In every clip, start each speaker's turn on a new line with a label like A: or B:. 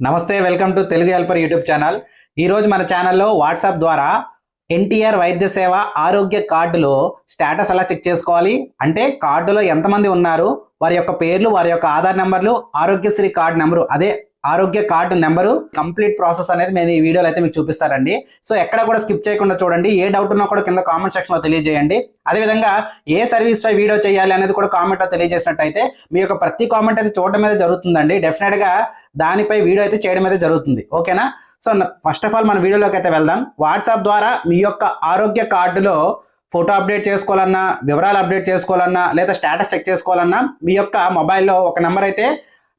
A: నమస్తే, welcome to Telugu helper YouTube channel. ఈరోజు మన ఛానల్లో వాట్సాప్ ద్వారా ఎన్టీఆర్ వైద్య సేవ ఆరోగ్య కార్డులో స్టేటస్ ఎలా చెక్ చేసుకోవాలి, అంటే కార్డులో ఎంతమంది ఉన్నారు, వారి యొక్క పేర్లు, వారి యొక్క ఆధార్ నెంబర్లు, ఆరోగ్యశ్రీ కార్డు నెంబరు, అదే ఆరోగ్య కార్డు నెంబరు, కంప్లీట్ ప్రాసెస్ అనేది నేను ఈ వీడియోలో అయితే మీకు చూపిస్తారండి. సో ఎక్కడ కూడా స్కిప్ చేయకుండా చూడండి. ఏ డౌట్ ఉన్నా కూడా కింద కామెంట్ సెక్షన్లో తెలియజేయండి. అదేవిధంగా ఏ సర్వీస్ పై వీడియో చేయాలి అనేది కూడా కామెంట్లో తెలియజేసినట్టయితే మీ యొక్క ప్రతి కామెంట్ అయితే చూడడం మీద జరుగుతుందండి. డెఫినెట్గా దానిపై వీడియో అయితే చేయడం అయితే జరుగుతుంది. ఓకేనా? సో ఫస్ట్ ఆఫ్ ఆల్ మన వీడియోలోకి అయితే వెళ్దాం. వాట్సాప్ ద్వారా మీ యొక్క ఆరోగ్య కార్డులో ఫోటో అప్డేట్ చేసుకోవాలన్నా, వివరాలు అప్డేట్ చేసుకోవాలన్నా, లేదా స్టేటస్ చెక్ చేసుకోవాలన్నా మీ యొక్క మొబైల్లో ఒక నెంబర్ అయితే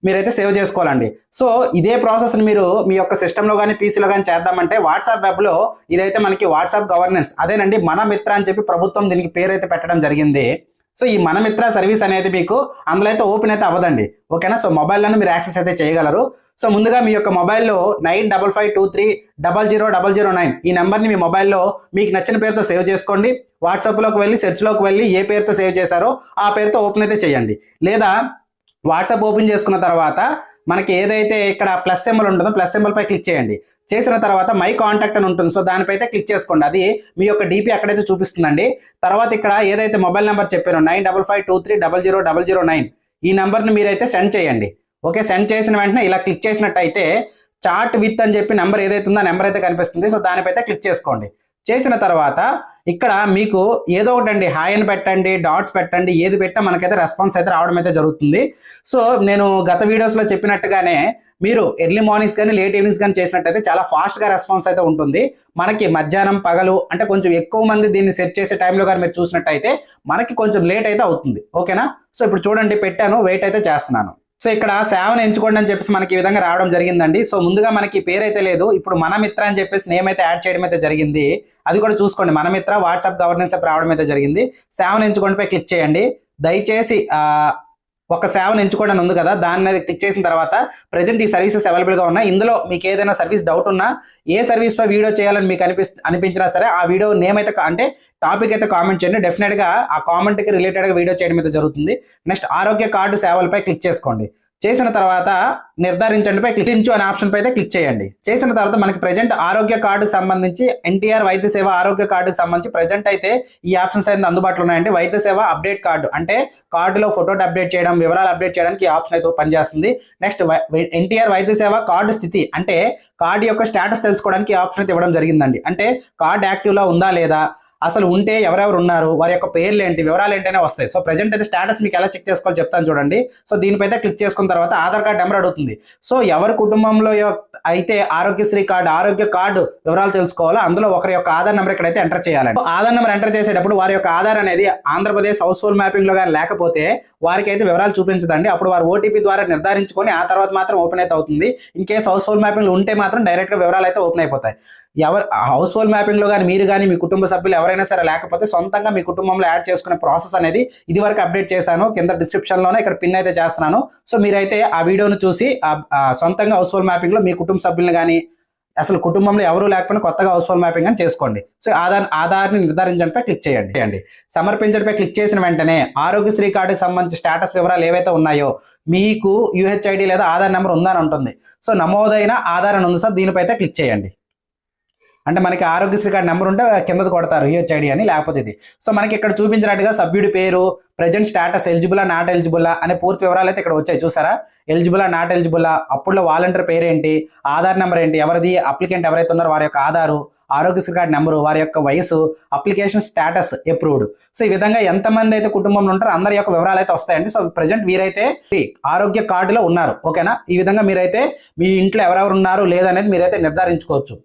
A: మీరైతే సేవ్ చేసుకోవాలండి. సో ఇదే ప్రాసెస్ని మీరు మీ యొక్క సిస్టంలో కానీ పీసీలో కానీ చేద్దామంటే వాట్సాప్ వెబ్లో ఇదైతే మనకి వాట్సాప్ గవర్నెన్స్, అదేనండి మన మిత్ర అని చెప్పి ప్రభుత్వం దీనికి పేరు అయితే పెట్టడం జరిగింది. సో ఈ మన మిత్ర సర్వీస్ అనేది మీకు అందులో అయితే ఓపెన్ అయితే అవ్వదండి. ఓకేనా? సో మొబైల్లోనే మీరు యాక్సెస్ అయితే చేయగలరు. సో ముందుగా మీ యొక్క మొబైల్లో 9552300009 ఈ నెంబర్ని మీ మొబైల్లో మీకు నచ్చిన పేరుతో సేవ్ చేసుకోండి. వాట్సాప్లోకి వెళ్ళి సెర్చ్లోకి వెళ్ళి ఏ పేరుతో సేవ్ చేశారో ఆ పేరుతో ఓపెన్ అయితే చేయండి. లేదా వాట్సాప్ ఓపెన్ చేసుకున్న తర్వాత మనకి ఏదైతే ఇక్కడ ప్లస్ సింబల్ ఉంటుందో ప్లస్ సింబల్ పై క్లిక్ చేయండి. చేసిన తర్వాత మై కాంటాక్ట్ అని ఉంటుంది. సో దానిపై అయితే క్లిక్ చేసుకోండి. అది మీ యొక్క డీపీ అక్కడైతే చూపిస్తుందండి. తర్వాత ఇక్కడ ఏదైతే మొబైల్ నెంబర్ చెప్పారో 9552300009 ఈ నెంబర్ని మీరైతే సెండ్ చేయండి. ఓకే, సెండ్ చేసిన వెంటనే ఇలా క్లిక్ చేసినట్టయితే చాట్ విత్ అని చెప్పి నెంబర్ ఏదైతే ఉందో నెంబర్ అయితే కనిపిస్తుంది. సో దానిపైతే క్లిక్ చేసుకోండి. చేసిన తర్వాత ఇక్కడ మీకు ఏదో ఒకటి అండి, హాయ్ అని పెట్టండి, డాట్స్ పెట్టండి, ఏది పెట్టా మనకైతే రెస్పాన్స్ అయితే రావడం అయితే జరుగుతుంది. సో నేను గత వీడియోస్లో చెప్పినట్టుగానే మీరు ఎర్లీ మార్నింగ్స్ కానీ లేట్ ఈవినింగ్స్ కానీ చేసినట్టయితే చాలా ఫాస్ట్గా రెస్పాన్స్ అయితే ఉంటుంది. మనకి మధ్యాహ్నం పగలు అంటే కొంచెం ఎక్కువ మంది దీన్ని సెట్ చేసే టైంలో కానీ మీరు చూసినట్టయితే మనకి కొంచెం లేట్ అయితే అవుతుంది. ఓకేనా? సో ఇప్పుడు చూడండి, పెట్టాను, వెయిట్ అయితే చేస్తున్నాను. సో ఇక్కడ సేవను ఎంచుకోండి అని చెప్పేసి మనకి ఈ విధంగా రావడం జరిగిందండి. సో ముందుగా మనకి పేరు అయితే లేదు, ఇప్పుడు మన మిత్ర అని చెప్పేసి నేమ్ అయితే యాడ్ చేయడం అయితే జరిగింది. అది కూడా చూసుకోండి, మన మిత్ర వాట్సాప్ గవర్నెన్స్ యాప్ రావడం అయితే జరిగింది. సేవను ఎంచుకోండి పై క్లిక్ చేయండి. దయచేసి ఒక సేవను ఎంచుకోండి అని ఉంది కదా, దాని మీద క్లిక్ చేసిన తర్వాత ప్రజెంట్ ఈ సర్వీసెస్ అవైలబుల్గా ఉన్నాయి. ఇందులో మీకు ఏదైనా సర్వీస్ డౌట్ ఉన్నా, ఏ సర్వీస్ పై వీడియో చేయాలని మీకు అనిపించినా సరే ఆ వీడియో నేమ్ అయితే అంటే టాపిక్ అయితే కామెంట్ చేయండి. డెఫినెట్గా ఆ కామెంట్కి రిలేటెడ్గా వీడియో చేయడం అయితే జరుగుతుంది. నెక్స్ట్ ఆరోగ్య కార్డు సేవలపై క్లిక్ చేసుకోండి. చేసిన తర్వాత నిర్ధారించండి పై క్లిక్ అనే ఆప్షన్ పై అయితే క్లిక్ చేయండి. చేసిన తర్వాత మనకి ప్రజెంట్ ఆరోగ్య కార్డుకు సంబంధించి ఎన్టీఆర్ వైద్య సేవ ఆరోగ్య కార్డుకు సంబంధించి ప్రజెంట్ అయితే ఈ ఆప్షన్స్ అయితే అందుబాటులో ఉన్నాయండి. వైద్య సేవ అప్డేట్ కార్డు అంటే కార్డులో ఫోటోని అప్డేట్ చేయడం, వివరాలు అప్డేట్ చేయడానికి ఈ ఆప్షన్ అయితే పనిచేస్తుంది. నెక్స్ట్ ఎన్టీఆర్ వైద్య సేవ కార్డు స్థితి అంటే కార్డు యొక్క స్టేటస్ తెలుసుకోవడానికి ఈ ఆప్షన్ అయితే ఇవ్వడం జరిగిందండి. అంటే కార్డు యాక్టివ్లో ఉందా లేదా, అసలు ఉంటే ఎవరెవరు ఉన్నారు, వారి యొక్క పేర్లు ఏంటి, వివరాలు ఏంటనే వస్తాయి. సో ప్రజెంట్ అయితే స్టేటస్ మీకు ఎలా చెక్ చేసుకోవాలో చెప్తాను చూడండి. సో దీనిపైతే క్లిక్ చేసుకున్న తర్వాత ఆధార్ కార్డు నెంబర్ అడుగుతుంది. సో ఎవరి కుటుంబంలో అయితే ఆరోగ్యశ్రీ కార్డు ఆరోగ్య కార్డు వివరాలు తెలుసుకోవాలో అందులో ఒకరి యొక్క ఆధార్ నెంబర్ ఇక్కడైతే ఎంటర్ చేయాలండి. ఆధార్ నెంబర్ ఎంటర్ చేసేటప్పుడు వారి యొక్క ఆధార్ అనేది ఆంధ్రప్రదేశ్ హౌస్ హోల్డ్ మ్యాపింగ్ లో కానీ లేకపోతే వారికి అయితే వివరాలు చూపించదండి. అప్పుడు వారు ఓటీపీ ద్వారా నిర్ధారించుకొని ఆ తర్వాత మాత్రం ఓపెన్ అయితే అవుతుంది. In case house hold mapping ఉంటే మాత్రం డైరెక్ట్ గా వివరాలు అయితే ఓపెన్ అయిపోతాయి. ఎవరు హౌస్ హోల్డ్ మ్యాపింగ్ లో కానీ మీరు కానీ మీ కుటుంబ సభ్యులు ఎవరైనా సరే లేకపోతే సొంతంగా మీ కుటుంబంలో యాడ్ చేసుకునే ప్రాసెస్ అనేది ఇది వరకు అప్డేట్ చేశాను. కింద డిస్క్రిప్షన్ లోనే ఇక్కడ పిన్ అయితే చేస్తున్నాను. సో మీరైతే ఆ వీడియోను చూసి సొంతంగా హౌస్ హోల్డ్ మ్యాపింగ్ లో మీ కుటుంబ సభ్యులను కానీ అసలు కుటుంబంలో ఎవరు లేకపోయినా కొత్తగా హౌస్ హోల్డ్ మ్యాపింగ్ అని చేసుకోండి. సో ఆధార్ని నిర్ధారించడంపై క్లిక్ చేయండి. సమర్పించడంపై క్లిక్ చేసిన వెంటనే ఆరోగ్యశ్రీ కార్డుకి సంబంధించి స్టేటస్ వివరాలు ఏవైతే ఉన్నాయో మీకు యూహెచ్ఐడి లేదా ఆధార్ నెంబర్ ఉందని ఉంటుంది. సో నమోదైన ఆధార్ అని ఉంది సార్, దీనిపై అయితే క్లిక్ చేయండి. అంటే మనకి ఆరోగ్యశ్రీ కార్డు నెంబర్ ఉంటే కిందది కొడతారు యూహెచ్ఐడి అని, లేకపోతే ఇది. సో మనకి ఇక్కడ చూపించినట్టుగా సభ్యుడి పేరు, ప్రజెంట్ స్టేటస్ ఎలిజిబులా నాట్ ఎలిజిబులా అనే పూర్తి వివరాలు అయితే ఇక్కడ వచ్చాయి. చూసారా, ఎలిజిబులా నాట్ ఎలిజిబులా, అప్పుడులో వాలంటీర్ పేరు ఏంటి, ఆధార్ నెంబర్ ఏంటి, ఎవరిది అప్లికెంట్ ఎవరైతే ఉన్నారో వారి యొక్క ఆధారు, ఆరోగ్యశ్రీ కార్డు నెంబరు, వారి యొక్క వయసు, అప్లికేషన్ స్టేటస్ అప్రూవ్డ్. సో ఈ విధంగా ఎంతమంది అయితే కుటుంబంలో ఉంటారో అందరి యొక్క వివరాలు అయితే వస్తాయండి. సో ప్రజెంట్ వీరైతే ఆరోగ్య కార్డులో ఉన్నారు. ఓకేనా? ఈ విధంగా మీరైతే మీ ఇంట్లో ఎవరెవరు ఉన్నారు లేదనేది మీరైతే నిర్ధారించుకోవచ్చు.